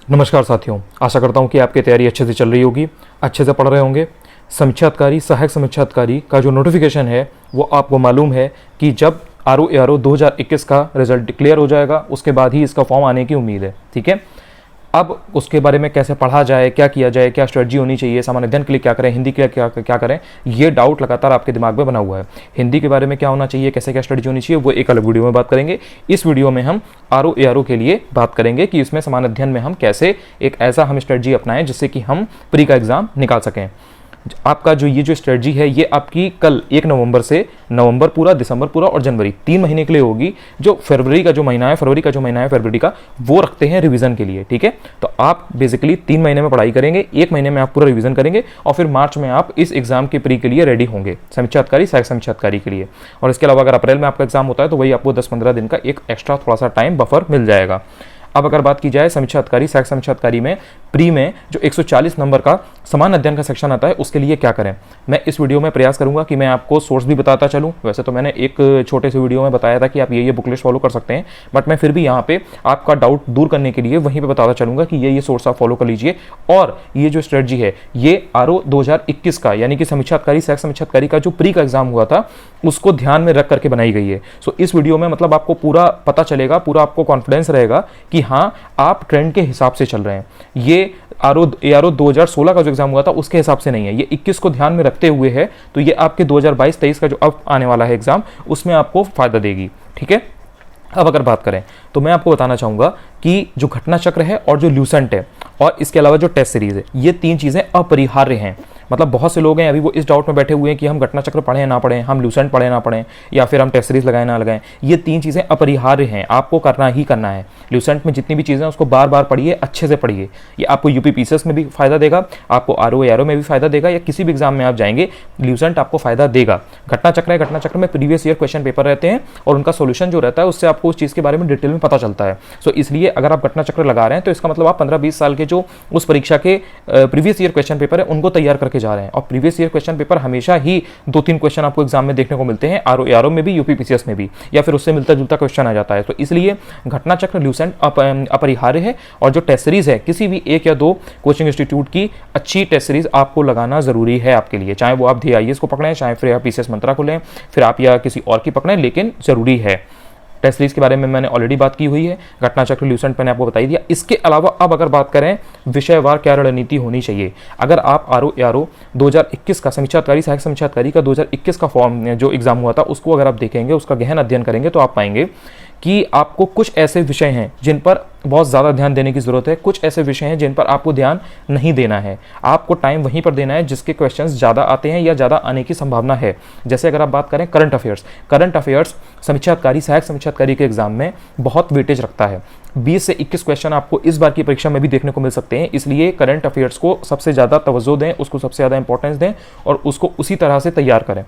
नमस्कार साथियों, आशा करता हूँ कि आपकी तैयारी अच्छे से चल रही होगी, अच्छे से पढ़ रहे होंगे। समीक्षा अधिकारी, सहायक समीक्षा अधिकारी का जो नोटिफिकेशन है वो आपको मालूम है कि जब RO 2021 का रिजल्ट डिक्लेयर हो जाएगा उसके बाद ही इसका फॉर्म आने की उम्मीद है। ठीक है, अब उसके बारे में कैसे पढ़ा जाए, क्या किया जाए, क्या स्ट्रेटजी होनी चाहिए, सामान्य अध्ययन के लिए क्या करें, हिंदी के लिए क्या करें, ये डाउट लगातार आपके दिमाग में बना हुआ है। हिंदी के बारे में क्या होना चाहिए, कैसे क्या स्ट्रेटजी होनी चाहिए, वो एक अलग वीडियो में बात करेंगे। इस वीडियो में हम RO के लिए बात करेंगे कि इसमें सामान्य अध्ययन में हम कैसे एक ऐसा हम स्ट्रेटजी अपनाएं जिससे कि हम प्री का एग्जाम निकाल सकें। आपका जो स्ट्रेटजी है ये आपकी कल 1 नवंबर से नवंबर पूरा, दिसंबर पूरा और जनवरी 3 महीने के लिए होगी। जो फरवरी का जो महीना है फरवरी का वो रखते हैं रिवीजन के लिए। ठीक है, तो आप बेसिकली 3 महीने में पढ़ाई करेंगे, 1 महीने में आप पूरा रिवीजन करेंगे और फिर मार्च में आप इस एग्जाम के प्री के लिए रेडी होंगे, समीक्षा अधिकारी, सहायक समीक्षा अधिकारी के लिए। और इसके अलावा अगर अप्रैल में आपका एग्जाम होता है तो वही आपको 10-15 दिन का एक एक्स्ट्रा थोड़ा सा टाइम बफर मिल जाएगा। अब अगर बात की जाए समीक्षा अधिकारी, सहायक समीक्षा अधिकारी में प्री में जो 140 नंबर का समान अध्ययन का सेक्शन आता है उसके लिए क्या करें, मैं इस वीडियो में प्रयास करूंगा कि मैं आपको सोर्स भी बताता चलूं। वैसे तो मैंने एक छोटे से वीडियो में बताया था कि आप ये बुक लिस्ट फॉलो कर सकते हैं, बट मैं फिर भी यहाँ पे आपका डाउट दूर करने के लिए वहीं पे बताता चलूंगा कि ये सोर्स आप फॉलो कर लीजिए। और ये जो स्ट्रेटजी है ये RO 2021 का यानी कि समीक्षा अधिकारी, सहायक समीक्षा अधिकारी का जो प्री का एग्जाम हुआ था उसको ध्यान में रख करके बनाई गई है। सो इस वीडियो में मतलब आपको पूरा पता चलेगा, पूरा आपको कॉन्फिडेंस रहेगा कि हाँ आप ट्रेंड के हिसाब से चल रहे हैं। ये ARO 2016 का जो एग्जाम हुआ था उसके हिसाब से नहीं है, ये 21 को ध्यान में रखते हुए है। तो ये आपके 2022-23 का जो अब आने वाला है एग्जाम उसमें आपको फायदा देगी। ठीक है, अब अगर बात करें तो मैं आपको बताना चाहूंगा कि जो घटना चक्र है और जो ल्यूसेंट है और इसके अलावा जो टेस्ट सीरीज है ये 3 चीजें अपरिहार्य हैं। मतलब बहुत से लोग हैं अभी वो इस डाउट में बैठे हुए हैं कि हम घटना चक्र पढ़ें ना पढ़ें, हम ल्यूसेंट पढ़ें ना पढ़ें, या फिर हम टेस्ट सीरीज लगाएं ना लगाएं। ये 3 चीज़ें अपरिहार्य हैं, आपको करना ही करना है। ल्यूसेंट में जितनी भी चीज़ें हैं उसको बार बार पढ़िए, अच्छे से पढ़िए। ये आपको UPPCS में भी फायदा देगा, आपको RO में भी फायदा देगा, या किसी भी एग्जाम में आप जाएंगे ल्यूसेंट आपको फायदा देगा। घटना चक्र है, घटना चक्र में प्रीवियस ईयर क्वेश्चन पेपर रहते हैं और उनका सोल्यूशन जो रहता है उससे आपको उस चीज़ के बारे में डिटेल में पता चलता है। सो इसलिए अगर आप घटना चक्र लगा रहे हैं तो इसका मतलब आप 15-20 साल के जो उस परीक्षा के प्रीवियस ईयर क्वेश्चन पेपर है उनको तैयार करके जा रहे हैं। और प्रीवियस ईयर क्वेश्चन पेपर हमेशा ही 2-3 क्वेश्चन आपको एग्जाम में देखने को मिलते हैं, RO में भी, UPPCS में भी, या फिर उससे मिलता जुलता क्वेश्चन आ जाता है। तो इसलिए घटना चक्र, ल्यूसेंट अपरिहार्य है। और जो टेस्ट सीरीज है किसी भी 1 या 2 कोचिंग इंस्टीट्यूट की अच्छी टेस्ट सीरीज आपको लगाना जरूरी है आपके लिए, चाहे वो आप DIAS को पकड़ें, चाहे फिर आप PCS मंत्रा को लें, फिर आप या किसी और की पकड़ें, लेकिन जरूरी है। टेस्ट सीरीज के बारे में मैंने ऑलरेडी बात की हुई है, घटना चक्र, ल्यूसेंट मैंने आपको बताई दिया। इसके अलावा अब अगर बात करें विषयवार क्या रणनीति होनी चाहिए, अगर आप RO 2021 का समीक्षा अधिकारी, सहायक समीक्षा अधिकारी का 2021 का फॉर्म जो एग्जाम हुआ था उसको अगर आप देखेंगे, उसका गहन अध्ययन करेंगे तो आप पाएंगे कि आपको कुछ ऐसे विषय हैं जिन पर बहुत ज़्यादा ध्यान देने की ज़रूरत है, कुछ ऐसे विषय हैं जिन पर आपको ध्यान नहीं देना है। आपको टाइम वहीं पर देना है जिसके क्वेश्चंस ज़्यादा आते हैं या ज़्यादा आने की संभावना है। जैसे अगर आप बात करें करंट अफेयर्स समीक्षा अधिकारी, सहायक समीक्षा अधिकारी के एग्जाम में बहुत वेटेज रखता है। 20 से 21 क्वेश्चन आपको इस बार की परीक्षा में भी देखने को मिल सकते हैं, इसलिए करंट अफेयर्स को सबसे ज़्यादा तवज्जो दें, उसको सबसे ज़्यादा इंपॉर्टेंस दें और उसको उसी तरह से तैयार करें।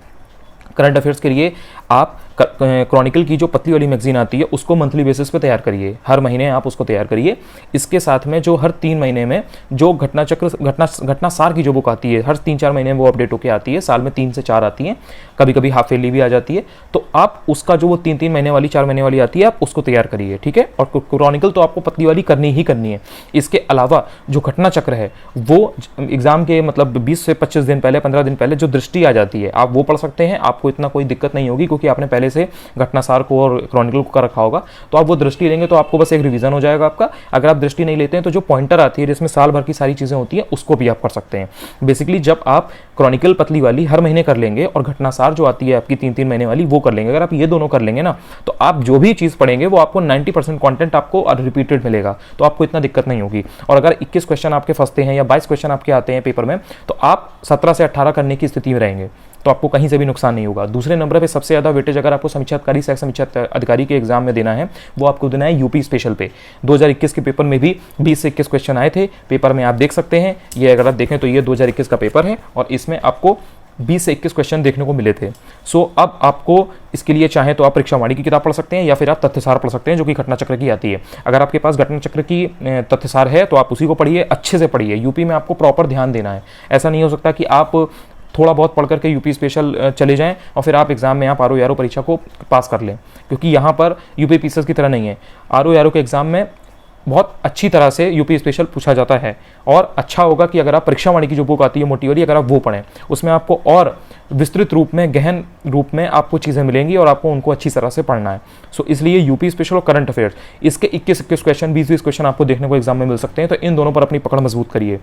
करंट अफेयर्स के लिए आप क्रॉनिकल की जो पतली वाली मैगजीन आती है उसको मंथली बेसिस पे तैयार करिए, हर महीने आप उसको तैयार करिए। इसके साथ में जो हर 3 महीने में जो घटना सार की जो बुक आती है, हर 3-4 महीने में वो अपडेट होकर आती है, साल में 3 से 4 आती है, कभी कभी हाफ ईयरली भी आ जाती है। तो आप उसका जो वो 3-3 महीने वाली, 4 महीने वाली आती है, आप उसको तैयार करिए। ठीक है, और क्रॉनिकल तो आपको पतली वाली करनी ही करनी है। इसके अलावा जो घटना चक्र है वो एग्जाम के मतलब 20 से 25 दिन पहले, 15 दिन पहले जो दृष्टि आ जाती है आप वो पढ़ सकते हैं। आपको इतना कोई दिक्कत नहीं होगी क्योंकि आपने पहले से घटनासार को और क्रॉनिकल को कर रखा होगा, तो आप वो दृष्टि लेंगे तो आपको बस एक रिवीजन हो जाएगा आपका। अगर आप दृष्टि नहीं लेते हैं तो जो पॉइंटर आती है जिसमें साल भर की सारी चीजें होती हैं उसको भी आप कर सकते हैं। बेसिकली जब आप क्रॉनिकल पतली वाली हर महीने कर लेंगे और घटनासार जो आती है आपकी 3-3 महीने वाली वो कर लेंगे, अगर आप ये दोनों कर लेंगे ना तो आप जो भी चीज पढ़ेंगे वो आपको 90% कंटेंट आपको रिपीटेड मिलेगा, तो आपको इतना दिक्कत नहीं होगी। और अगर 21 क्वेश्चन आपके फंसते हैं या 22 क्वेश्चन आपके आते हैं पेपर में तो आप 17 से 18 करने की स्थिति में रहेंगे, तो आपको कहीं से भी नुकसान नहीं होगा। दूसरे नंबर पे सबसे ज़्यादा वेटेज अगर आपको समीक्षा अधिकारी, सहायक समीक्षा अधिकारी के एग्जाम में देना है वो आपको देना है UP स्पेशल पे। 2021 के पेपर में भी 20 से 21 क्वेश्चन आए थे, पेपर में आप देख सकते हैं। ये अगर आप देखें तो ये 2021 का पेपर है और इसमें आपको 20 से 21 क्वेश्चन देखने को मिले थे। सो अब आपको इसके लिए चाहे तो आप परीक्षा वाणी की किताब पढ़ सकते हैं या फिर आप तथ्यसार पढ़ सकते हैं जो कि घटना चक्र की आती है। अगर आपके पास घटना चक्र की तथ्यसार है तो आप उसी को पढ़िए, अच्छे से पढ़िए। यूपी में आपको प्रॉपर ध्यान देना है। ऐसा नहीं हो सकता कि आप थोड़ा बहुत पढ़ करके यूपी स्पेशल चले जाएं और फिर आप एग्जाम में आप RO परीक्षा को पास कर लें, क्योंकि यहाँ पर UPPCS की तरह नहीं है। RO के एग्जाम में बहुत अच्छी तरह से यूपी स्पेशल पूछा जाता है। और अच्छा होगा कि अगर आप परीक्षा वाणी की जो बुक आती है मोटी वाली, अगर आप वो पढ़ें, उसमें आपको और विस्तृत रूप में, गहन रूप में आपको चीज़ें मिलेंगी और आपको उनको अच्छी तरह से पढ़ना है। सो इसलिए यूपी स्पेशल और करंट अफेयर्स, इसके 21 क्वेश्चन, 20 क्वेश्चन आपको देखने को एग्जाम में मिल सकते हैं। तो इन दोनों पर अपनी पकड़ मजबूत करिए।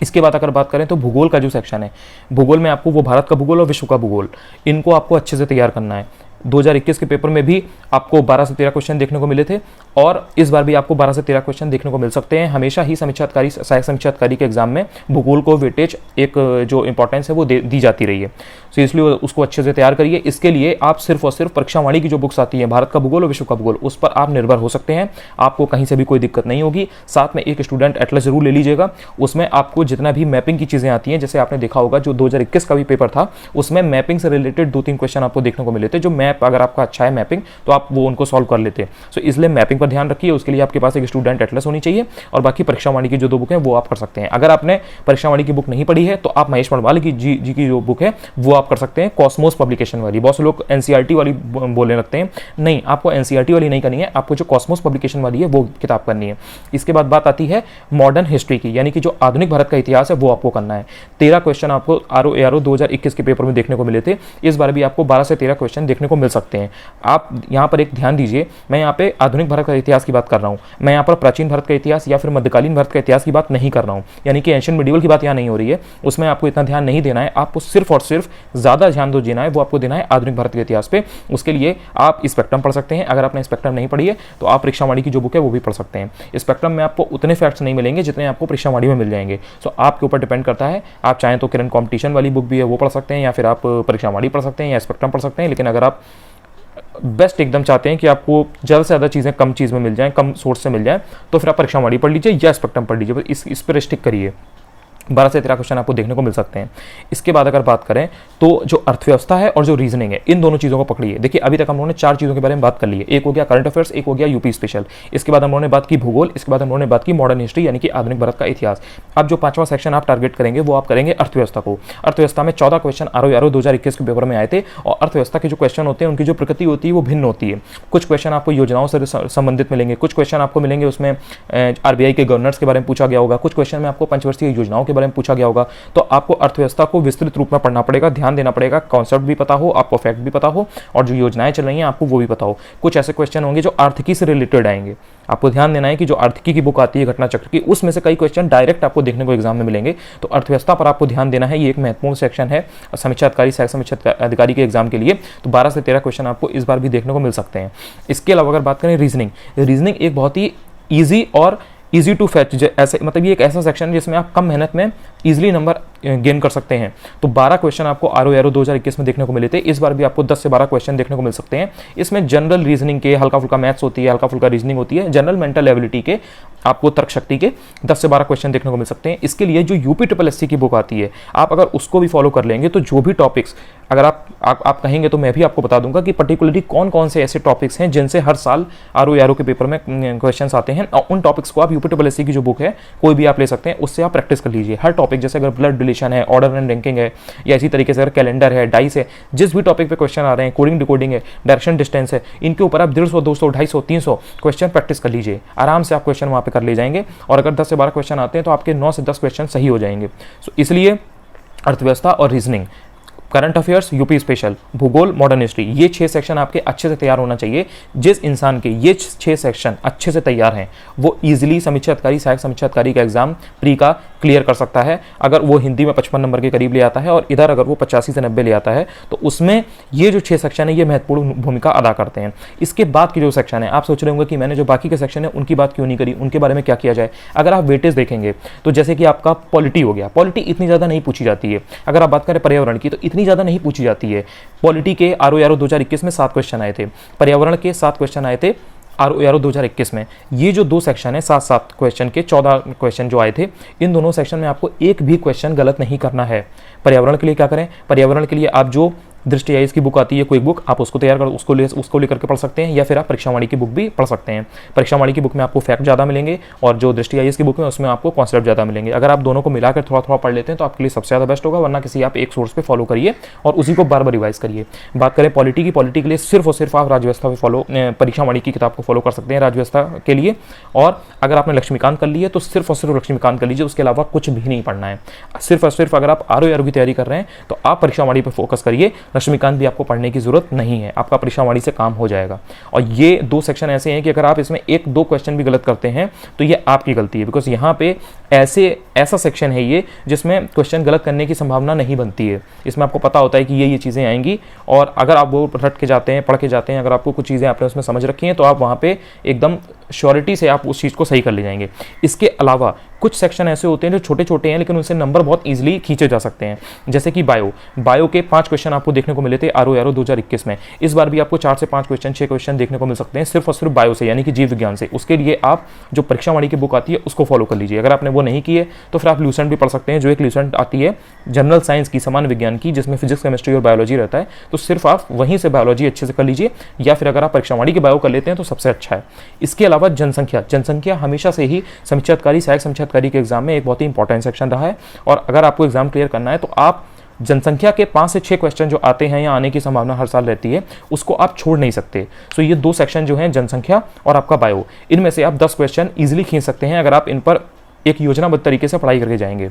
इसके बाद अगर बात करें तो भूगोल का जो सेक्शन है, भूगोल में आपको वो भारत का भूगोल और विश्व का भूगोल, इनको आपको अच्छे से तैयार करना है। 2021 के पेपर में भी आपको 12 से 13 क्वेश्चन देखने को मिले थे और इस बार भी आपको 12 से 13 क्वेश्चन देखने को मिल सकते हैं। हमेशा ही समीक्षाधिकारी, सहायक समीक्षाधिकारी के एग्जाम में भूगोल को वेटेज, एक जो इंपॉर्टेंस है वो दी जाती रही है। तो इसलिए उसको अच्छे से तैयार करिए। इसके लिए आप सिर्फ और सिर्फ परीक्षा वाणी की जो बुक्स आती है, भारत का भूगोल और विश्व का भूगोल, उस पर आप निर्भर हो सकते हैं। आपको कहीं से भी कोई दिक्कत नहीं होगी। साथ में एक स्टूडेंट एटलस जरूर ले लीजिएगा। उसमें आपको जितना भी मैपिंग की चीज़ें आती हैं, जैसे आपने देखा होगा जो 2021 का भी पेपर था, उसमें मैपिंग से रिलेटेड 2-3 क्वेश्चन आपको देखने को मिले थे। जो मैप, अगर आपका अच्छा है मैपिंग, तो आप वो उनको सॉल्व कर लेते हैं। सो इसलिए मैपिंग पर ध्यान रखिए। उसके लिए आपके पास एक स्टूडेंट एटलस होनी चाहिए और बाकी परीक्षा वाणी की जो 2 बुक हैं वो आप कर सकते हैं। अगर आपने परीक्षा वाणी की बुक नहीं पढ़ी है तो आप महेश मडवाल की जी की जो बुक है वो आप कर सकते हैं, कॉस्मोस पब्लिकेशन वाली। बहुत से लोग एनसीईआरटी वाली बोलने लगते हैं, नहीं, आपको एनसीईआरटी वाली नहीं करनी है, आपको जो कॉस्मोस पब्लिकेशन वाली है वो किताब करनी है। इसके बाद बात आती है मॉडर्न हिस्ट्री की, यानी कि जो आधुनिक भारत का इतिहास है वो आपको करना है। 13 क्वेश्चन आपको आरओ 2021 के पेपर में देखने को मिले थे। इस बार भी आपको 12 से 13 क्वेश्चन देखने को मिल सकते हैं। आप यहाँ पर एक ध्यान दीजिए, मैं यहाँ पे आधुनिक भारत का इतिहास की बात कर रहा हूँ, मैं यहाँ पर प्राचीन भारत का इतिहास या फिर मध्यकालीन भारत का इतिहास की बात नहीं कर रहा हूँ, यानी कि एंशिएंट मिडिवल की बात यहाँ नहीं हो रही है। उसमें आपको इतना ध्यान नहीं देना है। आपको सिर्फ और सिर्फ ज़्यादा ध्यान जो देना है वो आपको देना है आधुनिक भारत के इतिहास पे। उसके लिए आप स्पेक्ट्रम पढ़ सकते हैं। अगर आपने स्पेक्ट्रम नहीं पढ़ी है तो आप परीक्षा वाणी की जो बुक है वो भी पढ़ सकते हैं। स्पेक्ट्रम में आपको उतने फैक्ट्स नहीं मिलेंगे जितने आपको परीक्षा वाणी में मिल जाएंगे। सो आपके ऊपर डिपेंड करता है। आप चाहें तो किरण कॉम्पिटिशन वाली बुक भी है वो पढ़ सकते हैं, या फिर आप परीक्षा वाणी पढ़ सकते हैं, या स्पेक्ट्रम पढ़ सकते हैं। लेकिन अगर आप बेस्ट एकदम चाहते हैं कि आपको ज़्यादा से ज़्यादा चीज़ें कम चीज़ में मिल जाएं, कम सोर्स से मिल जाएं, तो फिर आप परीक्षा वाणी पढ़ लीजिए या स्पेक्ट्रम पढ़ लीजिए। इस पर स्टिक करिए। 12 से 13 क्वेश्चन आपको देखने को मिल सकते हैं। इसके बाद अगर बात करें तो जो अर्थव्यवस्था है और जो रीजनिंग है, इन दोनों चीज़ों को पकड़िए। देखिए अभी तक हम लोगों ने 4 चीज़ों के बारे में बात कर ली है। एक हो गया करंट अफेयर्स, एक हो गया यूपी स्पेशल, इसके बाद हम लोगों ने बात की भूगोल, इसके बाद हम लोगों ने बात की मॉडर्न हिस्ट्री यानी कि आधुनिक भारत का इतिहास। अब जो 5वां सेक्शन आप टारगेट करेंगे वो आप करेंगे अर्थव्यवस्था को। अर्थव्यवस्था में 14 क्वेश्चन आरओ 2021 के पेपर में आए थे और अर्थव्यवस्था के जो क्वेश्चन होते हैं उनकी जो प्रकृति होती है वो भिन्न होती है। कुछ क्वेश्चन आपको योजनाओं से संबंधित मिलेंगे, कुछ क्वेश्चन आपको मिलेंगे उसमें आरबीआई के गवर्नर्स के बारे में पूछा गया होगा, कुछ क्वेश्चन में आपको पंचवर्षीय योजनाओं के बारे में पूछा गया होगा। तो आपको अर्थव्यवस्था को विस्तृत रूप में पढ़ना पड़ेगा, ध्यान देना पड़ेगा, कॉन्सेप्ट भी पता हो, आपको फैक्ट भी पता हो और जो योजनाएं चल रही हैं आपको वो भी पता हो। कुछ ऐसे क्वेश्चन होंगे जो आर्थिकी से रिलेटेड आएंगे। आपको ध्यान देना है कि जो आर्थिकी की बुक आती है घटना चक्र की, उसमें से कई क्वेश्चन डायरेक्ट आपको देखने को एग्जाम में मिलेंगे। तो अर्थव्यवस्था पर आपको ध्यान देना है। ये एक महत्वपूर्ण सेक्शन है समीक्षा अधिकारी, सहायक समीक्षा अधिकारी के एग्जाम के लिए। तो 12 से 13 क्वेश्चन आपको इस बार भी देखने को मिल सकते हैं। इसके अलावा अगर बात करें रीजनिंग एक बहुत ही ईजी और ईजी टू फैच, ऐसे मतलब ये एक ऐसा सेक्शन है जिसमें आप कम मेहनत में इजीली नंबर गेन कर सकते हैं। तो 12 क्वेश्चन आपको आरओ 2021 में देखने को मिले थे। इस बार भी आपको 10 से 12 क्वेश्चन देखने को मिल सकते हैं। इसमें जनरल रीजनिंग के, हल्का फुल्का मैथ्स होती है, हल्का फुल्का रीजनिंग होती है, जनरल मेंटल एबिलिटी के, आपको तर्क शक्ति के 10 से 12 क्वेश्चन देखने को मिल सकते हैं। इसके लिए जो यूपी SSC की बुक आती है, आप अगर उसको भी फॉलो कर लेंगे तो जो भी टॉपिक्स अगर आप कहेंगे तो मैं भी आपको बता दूंगा कि पर्टिकुलरली कौन कौन से ऐसे टॉपिक्स हैं जिनसे हर साल आरओ के पेपर में क्वेश्चंस आते हैं। और उन टॉपिक्स को आप यूपी SSC की जो बुक है कोई भी आप ले सकते हैं, उससे आप प्रैक्टिस कर लीजिए। हर टॉपिक, जैसे अगर ब्लड रिलेशन है, ऑर्डर एंड रैंकिंग है, या इसी तरीके से अगर कैलेंडर है, डाइस है, जिस भी टॉपिक पे क्वेश्चन आ रहे हैं, कोडिंग डिकोडिंग है, डायरेक्शन डिस्टेंस है, इनके ऊपर आप 150, 200, 250, 300 क्वेश्चन प्रैक्टिस कर लीजिए। आराम से आप क्वेश्चन वहाँ पे कर ले जाएंगे और अगर 10 से 12 क्वेश्चन आते हैं तो आपके 9 से 10 क्वेश्चन सही हो जाएंगे। सो इसलिए अर्थव्यवस्था और reasoning, current affairs, UP special, भूगोल, मॉडर्न हिस्ट्री, ये 6 सेक्शन आपके अच्छे से तैयार होना चाहिए। जिस इंसान के ये 6 सेक्शन अच्छे से तैयार हैं वो इजीली समीक्षा अधिकारी, सहायक समीक्षा अधिकारी का एग्जाम प्री का क्लियर कर सकता है। अगर वो हिंदी में 55 नंबर के करीब ले आता है और इधर अगर वो 85 से 90 ले आता है तो उसमें ये जो 6 सेक्शन है ये महत्वपूर्ण भूमिका अदा करते हैं। इसके बाद की जो सेक्शन है, आप सोच रहे होंगे कि मैंने जो बाकी के सेक्शन है उनकी बात क्यों नहीं करी, उनके बारे में क्या किया जाए। अगर आप वेटेज देखेंगे तो जैसे कि आपका पॉलिटी हो गया, पॉलिटी इतनी ज़्यादा नहीं पूछी जाती है। अगर आप बात करें पर्यावरण की तो इतनी ज़्यादा नहीं पूछी जाती है। पॉलिटी के आरओ 2021 में 7 क्वेश्चन आए थे, पर्यावरण के 7 क्वेश्चन आए थे आरओ 2021 में। ये जो 2 सेक्शन है, 7-7 क्वेश्चन के 14 क्वेश्चन जो आए थे, इन दोनों सेक्शन में आपको एक भी क्वेश्चन गलत नहीं करना है। पर्यावरण के लिए क्या करें, पर्यावरण के लिए आप जो दृष्टि आईएएस की बुक आती है क्विक बुक, आप उसको तैयार कर उसको लेकर के पढ़ सकते हैं, या फिर आप परीक्षा वाणी की बुक भी पढ़ सकते हैं। परीक्षा वाणी की बुक में आपको फैक्ट ज़्यादा मिलेंगे और जो दृष्टि आईएएस की बुक में उसमें आपको कॉन्सेप्ट ज़्यादा मिलेंगे। अगर आप दोनों को मिलाकर थोड़ा थोड़ा पढ़ लेते हैं तो आपके लिए सबसे ज़्यादा बेस्ट होगा, वरना किसी आप एक सोर्स पे फॉलो करिए और उसी को बार बार रिवाइज करिए। बात करें पॉलिटी की, पॉलिटी के लिए सिर्फ और सिर्फ आप राज्यव्यवस्था पे फॉलो परीक्षा वाणी की किताब को फॉलो कर सकते हैं राज्यव्यवस्था के लिए। और अगर आपने लक्ष्मीकांत कर लिए तो सिर्फ और सिर्फ लक्ष्मीकांत कर लीजिए, उसके अलावा कुछ भी नहीं पढ़ना है। सिर्फ और सिर्फ अगर आप आरओ की तैयारी कर रहे हैं तो आप परीक्षा वाणी पर फोकस करिए, लक्ष्मीकांत भी आपको पढ़ने की जरूरत नहीं है, आपका परीक्षा वाणी से काम हो जाएगा। और ये दो सेक्शन ऐसे हैं कि अगर आप इसमें एक दो क्वेश्चन भी गलत करते हैं तो ये आपकी गलती है, बिकॉज यहाँ पे ऐसा सेक्शन है ये जिसमें क्वेश्चन गलत करने की संभावना नहीं बनती है। इसमें आपको पता होता है कि ये चीज़ें आएंगी और अगर आप वो रट के जाते हैं, पढ़ के जाते हैं, अगर आपको कुछ चीज़ें आपने उसमें समझ रखी हैं तो आप वहाँ पे एकदम श्योरिटी से आप उस चीज़ को सही कर ले जाएंगे। इसके अलावा कुछ सेक्शन ऐसे होते हैं जो छोटे छोटे हैं लेकिन उनसे नंबर बहुत ईजिली खींचे जा सकते हैं, जैसे कि बायो के 5 क्वेश्चन आपको देखने को मिले थे आरओ 2021 में। इस बार भी आपको 4 से 5 क्वेश्चन 6 क्वेश्चन देखने को मिल सकते हैं सिर्फ और सिर्फ बायो से, यानी कि जीव विज्ञान से। उसके लिए आप जो परीक्षा वाणी की बुक आती है उसको फॉलो कर लीजिए। अगर आपने वो नहीं की है तो फिर आप ल्यूसेंट भी पढ़ सकते हैं, जो एक ल्यूसेंट आती है जनरल साइंस की, सामान्य विज्ञान की, जिसमें फिजिक्स केमिस्ट्री और बायोलॉजी रहता है, तो सिर्फ आप वहीं से बायोलॉजी अच्छे से कर लीजिए, या फिर अगर आप परीक्षा वाणी की बायो कर लेते हैं तो सबसे अच्छा है। इसके अलावा जनसंख्या हमेशा से ही समीक्षाधिकारी, सहायक समीक्षाधिकारी के एग्जाम में एक बहुत ही इंपॉर्टेंट सेक्शन रहा है, और अगर आपको एग्जाम क्लियर करना है तो आप जनसंख्या के 5 से 6 क्वेश्चन जो आते हैं या आने की संभावना हर साल रहती है उसको आप छोड़ नहीं सकते। सो ये 2 सेक्शन जो हैं, जनसंख्या और आपका बायो, इनमें से आप 10 क्वेश्चन ईजिली खींच सकते हैं अगर आप इन पर एक योजनाबद्ध तरीके से पढ़ाई करके जाएंगे।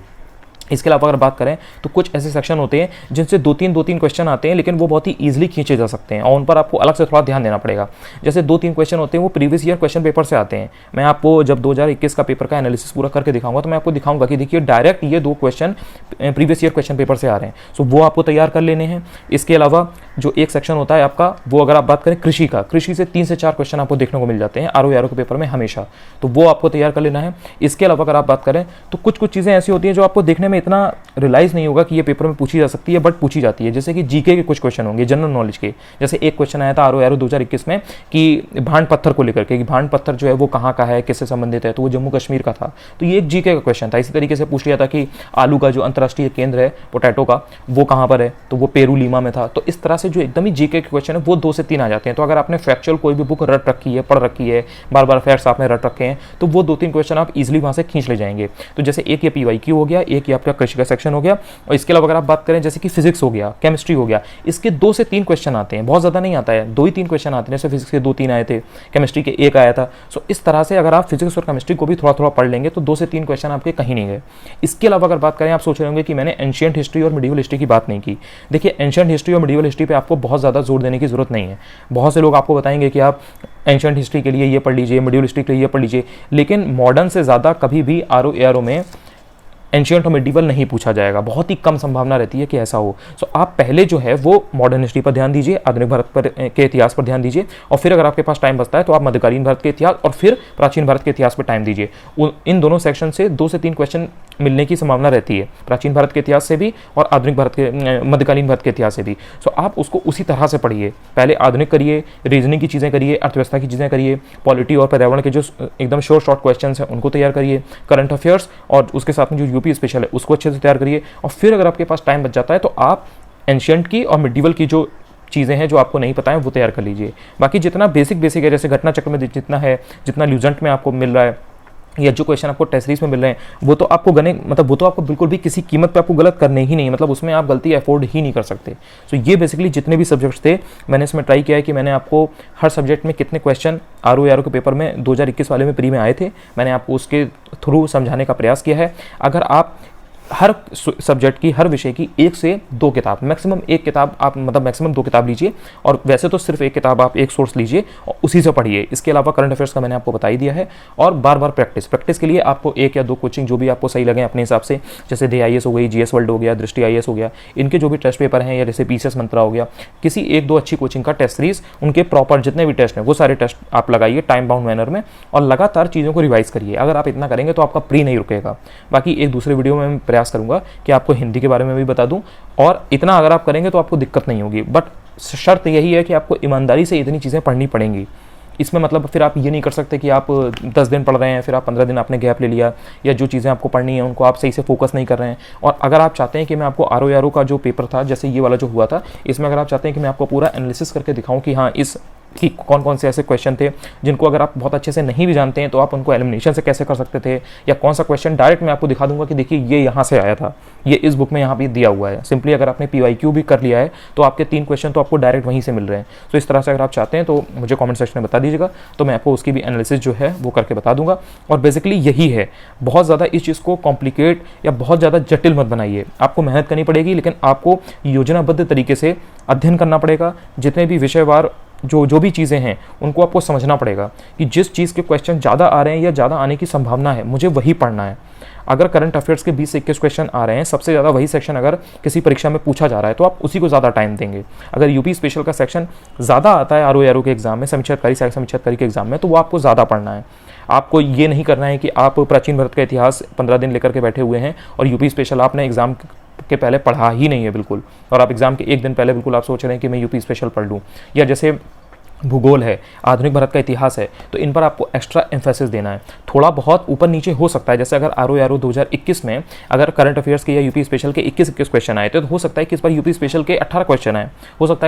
इसके अलावा अगर बात करें तो कुछ ऐसे सेक्शन होते हैं जिनसे 2-3 क्वेश्चन आते हैं लेकिन वो बहुत ही ईजिली खींचे जा सकते हैं और उन पर आपको अलग से थोड़ा ध्यान देना पड़ेगा। जैसे 2-3 क्वेश्चन होते हैं वो प्रीवियस ईयर क्वेश्चन पेपर से आते हैं। मैं आपको जब 2021 का पेपर का एनालिसिस पूरा करके दिखाऊंगा तो मैं आपको दिखाऊंगा कि देखिए डायरेक्ट ये 2 question previous year question paper से आ रहे हैं, सो वो आपको तैयार कर लेने हैं। इसके अलावा जो एक सेक्शन होता है आपका, वो अगर आप बात करें कृषि का, कृषि से 3 से 4 क्वेश्चन आपको देखने को मिल जाते हैं आरओ के पेपर में हमेशा, तो वो आपको तैयार कर लेना है। इसके अलावा अगर आप बात करें तो कुछ चीज़ें ऐसी होती हैं जो आपको देखने में इतना रियलाइज नहीं होगा कि ये पेपर में पूछी जा सकती है, बट पूछी जाती है। जैसे कि जीके के कुछ क्वेश्चन होंगे, जनरल नॉलेज के। जैसे एक क्वेश्चन आया था आरओ 2021 में कि भांड पत्थर को लेकर के, कि भांड पत्थर जो है वो कहाँ का है, किससे संबंधित है, तो वो जम्मू कश्मीर का था, तो ये एक जीके का क्वेश्चन था। इसी तरीके से पूछ लिया था कि आलू का जो अंतर्राष्ट्रीय केंद्र है पोटैटो का, वो कहाँ पर है, तो वो पेरू लीमा में था। तो इस तरह से जो एकदम ही जीके के क्वेश्चन है वो 2 से 3 आ जाते हैं। तो अगर आपने फैक्चुअल कोई भी बुक रट रखी है, पढ़ रखी है, बार बार फैक्ट्स आपने रट रखे हैं, तो वो 2-3 क्वेश्चन आप इजिली वहाँ से खींच ले जाएंगे। तो जैसे एक ये पीवाईक्यू हो गया, एक ये आपका कृषि का सेक्शन हो गया, और इसके अलावा अगर आप बात करें जैसे कि फिजिक्स हो गया, केमिस्ट्री हो गया, इसके 2 से 3 क्वेश्चन आते हैं, बहुत ज़्यादा नहीं आता है, 2 ही 3 क्वेश्चन आते हैं। जैसे फिजिक्स के 2-3 आए थे, केमिस्ट्री के 1 आया था। सो इस तरह से अगर आप फिजिक्स और केमिस्ट्री को भी थोड़ा थोड़ा पढ़ लेंगे तो 2 से 3 क्वेश्चन आपके कहीं नहीं गए। इसके अलावा अगर बात करें, आप सोच रहे होंगे कि मैंने एंशिएंट हिस्ट्री और मिडिवल हिस्ट्री की बात नहीं की। देखिए एंशिएंट हिस्ट्री और मिडिवल हिस्ट्री पे आपको बहुत ज़्यादा जोर देने की जरूरत नहीं है। बहुत से लोग आपको बताएंगे कि आप एंशिएंट हिस्ट्री के लिए ये पढ़ लीजिए, मिडिवल हिस्ट्री के लिए ये पढ़ लीजिए, लेकिन मॉडर्न से ज़्यादा कभी भी आरओ में एंशिएंट और मिडिवल नहीं पूछा जाएगा, बहुत ही कम संभावना रहती है कि ऐसा हो। सो आप पहले जो है वो मॉडर्न हिस्ट्री पर ध्यान दीजिए, आधुनिक भारत पर के इतिहास पर ध्यान दीजिए, और फिर अगर आपके पास टाइम बचता है तो आप मध्यकालीन भारत के इतिहास और फिर प्राचीन भारत के इतिहास पर टाइम दीजिए। इन दोनों सेक्शन से 2 से 3 क्वेश्चन मिलने की संभावना रहती है, प्राचीन भारत के इतिहास से भी और आधुनिक भारत के मध्यकालीन भारत के इतिहास से भी। सो आप उसको उसी तरह से पढ़िए, पहले आधुनिक करिए, रीजनिंग की चीज़ें करिए, अर्थव्यवस्था की चीज़ें करिए, पॉलिटी और पर्यावरण के जो एकदम शॉर्ट क्वेश्चन हैं उनको तैयार करिए, करंट अफेयर्स और उसके साथ में जो यूपी स्पेशल है उसको अच्छे से तैयार करिए, और फिर अगर आपके पास टाइम बच जाता है तो आप एंशिएंट की और मिडिवल की जो चीज़ें हैं जो आपको नहीं पता है वो तैयार कर लीजिए। बाकी जितना बेसिक है, जैसे घटना चक्र में जितना है, जितना ल्यूसेंट में आपको मिल रहा है, या जो क्वेश्चन आपको टेस्ट सीरीज में मिल रहे हैं, वो तो आपको वो तो आपको बिल्कुल भी किसी कीमत पे आपको गलत करने ही नहीं, मतलब उसमें आप गलती अफोर्ड ही नहीं कर सकते। सो ये बेसिकली जितने भी सब्जेक्ट्स थे मैंने इसमें ट्राई किया है कि मैंने आपको हर सब्जेक्ट में कितने क्वेश्चन आरओ के पेपर में 2021 वाले में प्री में आए थे, मैंने आपको उसके थ्रू समझाने का प्रयास किया है। अगर आप हर सब्जेक्ट की, हर विषय की 1 से 2 किताब, मैक्सिमम 1 किताब आप, मतलब मैक्सिमम 2 किताब लीजिए, और वैसे तो सिर्फ 1 किताब आप एक सोर्स लीजिए और उसी से पढ़िए। इसके अलावा करंट अफेयर्स का मैंने आपको बता ही दिया है, और बार बार प्रैक्टिस के लिए आपको 1 या 2 कोचिंग जो भी आपको सही लगे अपने हिसाब से, जैसे दे आईएएस हो गई, जीएस वर्ल्ड हो गया, दृष्टि आईएएस हो गया, इनके जो भी टेस्ट पेपर हैं, या जैसे पीसीएस मंत्रा हो गया, किसी 1-2 अच्छी कोचिंग का टेस्ट सीरीज, उनके प्रॉपर जितने भी टेस्ट हैं वो सारे टेस्ट आप लगाइए टाइम बाउंड मैनर में, और लगातार चीज़ों को रिवाइज करिए। अगर आप इतना करेंगे तो आपका प्री नहीं रुकेगा। बाकी एक दूसरे वीडियो में मैं प्रयास करूंगा कि आपको हिंदी के बारे में भी बता दूं, और इतना अगर आप करेंगे तो आपको दिक्कत नहीं होगी, बट शर्त यही है कि आपको ईमानदारी से इतनी चीज़ें पढ़नी पड़ेंगी। इसमें मतलब फिर आप ये नहीं कर सकते कि आप 10 दिन पढ़ रहे हैं फिर आप 15 दिन आपने गैप ले लिया, या जो चीज़ें आपको पढ़नी है उनको आप सही से फोकस नहीं कर रहे हैं। और अगर आप चाहते हैं कि मैं आपको आर का जो पेपर था, जैसे ये वाला जो हुआ था, इसमें अगर आप चाहते हैं कि मैं आपको पूरा एनालिसिस करके दिखाऊं कि हाँ इस कि कौन कौन से ऐसे क्वेश्चन थे जिनको अगर आप बहुत अच्छे से नहीं भी जानते हैं तो आप उनको एलिमिनेशन से कैसे कर सकते थे, या कौन सा क्वेश्चन डायरेक्ट मैं आपको दिखा दूंगा कि देखिए ये यहाँ से आया था, ये इस बुक में यहाँ पे दिया हुआ है। सिंपली अगर आपने PYQ भी कर लिया है तो आपके 3 क्वेश्चन तो आपको डायरेक्ट वहीं से मिल रहे हैं। तो इस तरह से अगर आप चाहते हैं तो मुझे कॉमेंट सेक्शन में बता दीजिएगा, तो मैं आपको उसकी भी एनालिसिस जो है वो करके बता दूंगा। और बेसिकली यही है, बहुत ज़्यादा इस चीज़ को कॉम्प्लिकेट या बहुत ज़्यादा जटिल मत बनाइए। आपको मेहनत करनी पड़ेगी, लेकिन आपको योजनाबद्ध तरीके से अध्ययन करना पड़ेगा। जितने भी विषयवार जो भी चीज़ें हैं उनको आपको समझना पड़ेगा कि जिस चीज़ के क्वेश्चन ज़्यादा आ रहे हैं या ज़्यादा आने की संभावना है, मुझे वही पढ़ना है। अगर करंट अफेयर्स के 20 से 21 क्वेश्चन आ रहे हैं, सबसे ज़्यादा वही सेक्शन अगर किसी परीक्षा में पूछा जा रहा है तो आप उसी को ज़्यादा टाइम देंगे। अगर यूपी स्पेशल का सेक्शन ज़्यादा आता है आर के एग्जाम में, समीक्षाकारी सहायक समीक्षाकारी के एग्जाम में, तो वो आपको ज़्यादा पढ़ना है। आपको ये नहीं करना है कि आप प्राचीन भारत का इतिहास 15 दिन लेकर के बैठे हुए हैं और यूपी स्पेशल आपने एग्जाम के पहले पढ़ा ही नहीं है बिल्कुल, और आप एग्जाम के 1 दिन पहले बिल्कुल आप सोच रहे हैं कि मैं यूपी स्पेशल पढ़ लूँ। या जैसे भूगोल है, आधुनिक भारत का इतिहास है, तो इन पर आपको एक्स्ट्रा एम्फेसिस देना है। थोड़ा बहुत ऊपर नीचे हो सकता है, जैसे अगर आर 2021 में अगर करंट अफेयर्स के या यूपी स्पेशल के 21 क्वेश्चन आए थे तो हो सकता है कि इस बार यूपी स्पेशल के 18 क्वेश्चन आए, हो सकता है